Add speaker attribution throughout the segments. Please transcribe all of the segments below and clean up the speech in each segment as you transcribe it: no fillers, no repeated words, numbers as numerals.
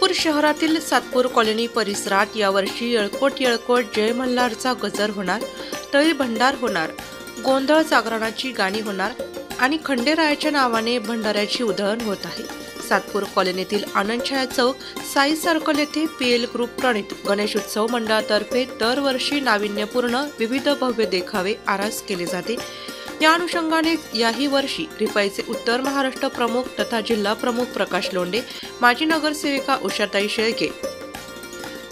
Speaker 1: नागपूर शहरातील सातपूर कॉलनी परिसरात यावर्षी येळकोट जय मल्हारचा गजर होणार, तळी भंडार होणार, गोंधळ जागरणाची गाणी होणार आणि खंडेरायाच्या नावाने भंडाऱ्याची उधळण होत आहे। सातपूर कॉलनीतील आनंदछाया चौक साई सर्कल येथे पीएल ग्रुप प्रणित गणेश उत्सव मंडळातर्फे दरवर्षी नाविन्यपूर्ण विविध भव्य देखावे आरास केले जाते। या अनुषंगाने याही वर्षी रिपाईचे उत्तर महाराष्ट्र प्रमुख तथा जिल्हा प्रमुख प्रकाश लोंढे, माजी नगरसेविका उषाताई शेळके,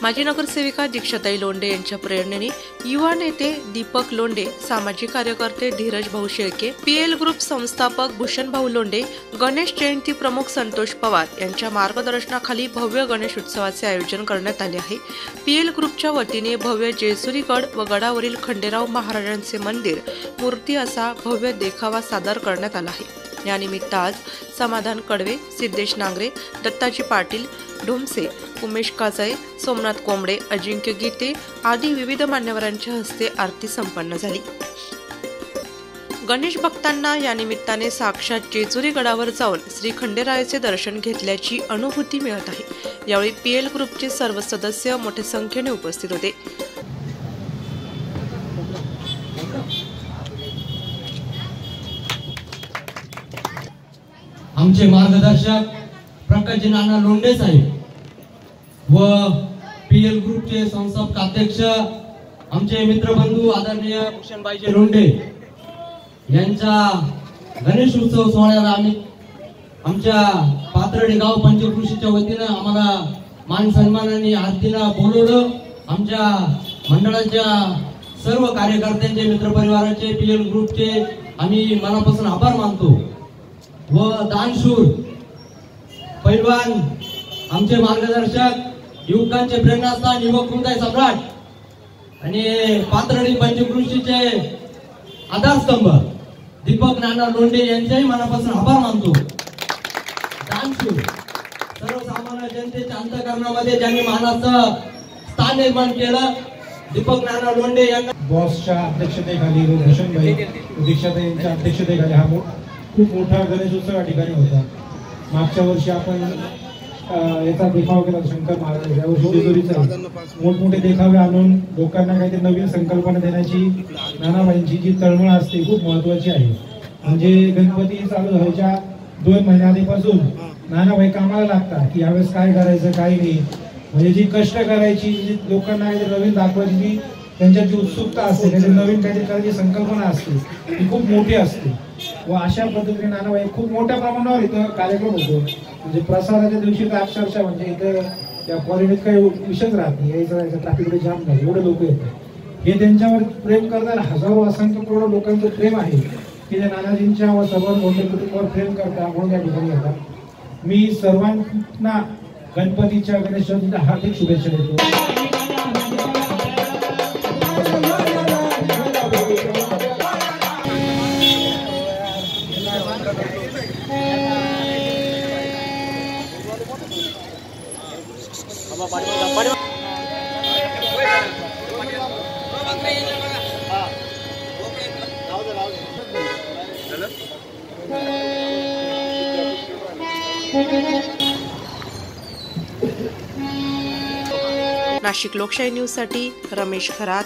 Speaker 1: माजी नगरसेविका दीक्षाताई लोंढे यांच्या प्रेरणेने युवा नेते दीपक लोंढे, सामाजिक कार्यकर्ते धीरज भाऊ शेळके, पीएल ग्रुप संस्थापक भूषण भाऊ लोंढे, गणेश जयंती प्रमुख संतोष पवार यांच्या मार्गदर्शनाखाली भव्य गणेश उत्सवाचे आयोजन करण्यात आले आहे। पीएल ग्रुपच्या वतीने भव्य जेजुरीगड व गडावरील खंडेराव महाराजांचे मंदिर मूर्ती असा भव्य देखावा सादर करण्यात आला आहे। यानिमित्त आज समाधान कडवे, सिद्धेश नांगरे, दत्ताजी पाटील, ढोमसे, उमेश काजळे, सोमनाथ कोंबडे, अजिंक्य गीते आदी विविध मान्यवरांच्या हस्ते आरती संपन्न झाली। गणेश भक्तांना या निमित्ताने साक्षात जेजुरी गडावर जाऊन श्री खंडेरायाचे दर्शन घेतल्याची अनुभूती मिळत आहे। यावेळी पीएल ग्रुपचे सर्व सदस्य मोठ्या संख्येने उपस्थित होते।
Speaker 2: आमचे मार्गदर्शक प्रकाशजी नाना लोंढे साहेब व पीएल ग्रुपचे संस्थापक अध्यक्ष आमचे मित्रबंधू आदरणीय भूषणबाईजी लोंढे यांच्या गणेश उत्सव सोहळ्याला आम्ही आमच्या पाथर्डी गाव पंचकृषीच्या वतीने आम्हाला मान सन्मानाने आरतीला बोलवलं। आमच्या मंडळाच्या सर्व कार्यकर्त्यांचे, मित्रपरिवाराचे, पीएल ग्रुपचे आम्ही मनापासून आभार मानतो व दानशूर पैलवान आमचे मार्गदर्शक, युवकांचे प्रेरणास्थान, युवक हृदय सम्राट आणि पाथर्डी पंचकृषीचे आधारस्तंभ दीपक नाना लोंढे यांचेही मनापासून आभार मानतो। दानशूर सर्वसामान्य जनतेच्या अंतःकरणामध्ये ज्यांनी मानाचं स्थान निर्माण केलं, दीपक नाना लोंढे यांना
Speaker 3: बॉसच्या अध्यक्षतेखाली भूषणबाई दीक्षाताईंच्या अध्यक्षतेखाली हा खूप मोठा गणेश उत्सव या ठिकाणी होता। मागच्या वर्षी आपण याचा देखावा केला शंकर महाराज, यावर्षी जेजुरीचा मोठमोठे देखावे आणून लोकांना काहीतरी नवीन संकल्पना देण्याची नानाबाईंची जी तळमळ असते खूप महत्वाची आहे। म्हणजे गणपती चालू व्हायच्या 2 महिन्या आधीपासून नानाबाई कामाला लागतात की यावेळेस काय करायचं काय नाही, म्हणजे जी कष्ट करायची, जी लोकांना काहीतरी नवीन दाखवायची जी त्यांच्यात जी उत्सुकता असते, काहीतरी नवीन काहीतरी करायची संकल्पना असते ती खूप मोठी असते व अशा पद्धतीने नानाबाई खूप मोठ्या प्रमाणावर इथं कार्यक्रम होतो। म्हणजे प्रसाराच्या दिवशी तर अक्षरशः म्हणजे इथं त्या कॉलनीत काही विषयच राहत नाही, यायचं ट्रॅफिक जाम नाही, एवढे लोक येतात। हे त्यांच्यावर प्रेम करणारे हजारो असंख्य करोडो लोकांचं प्रेम आहे की जे नानाजींच्या व सर्व मोठ्या कुटुंबावर प्रेम करतात म्हणून या ठिकाणी येतात। मी सर्वांना गणपतीच्या गणेश चतुर्थीच्या हार्दिक शुभेच्छा देतो।
Speaker 1: नाशिक लोकशाही न्यूज साठी रमेश खरात।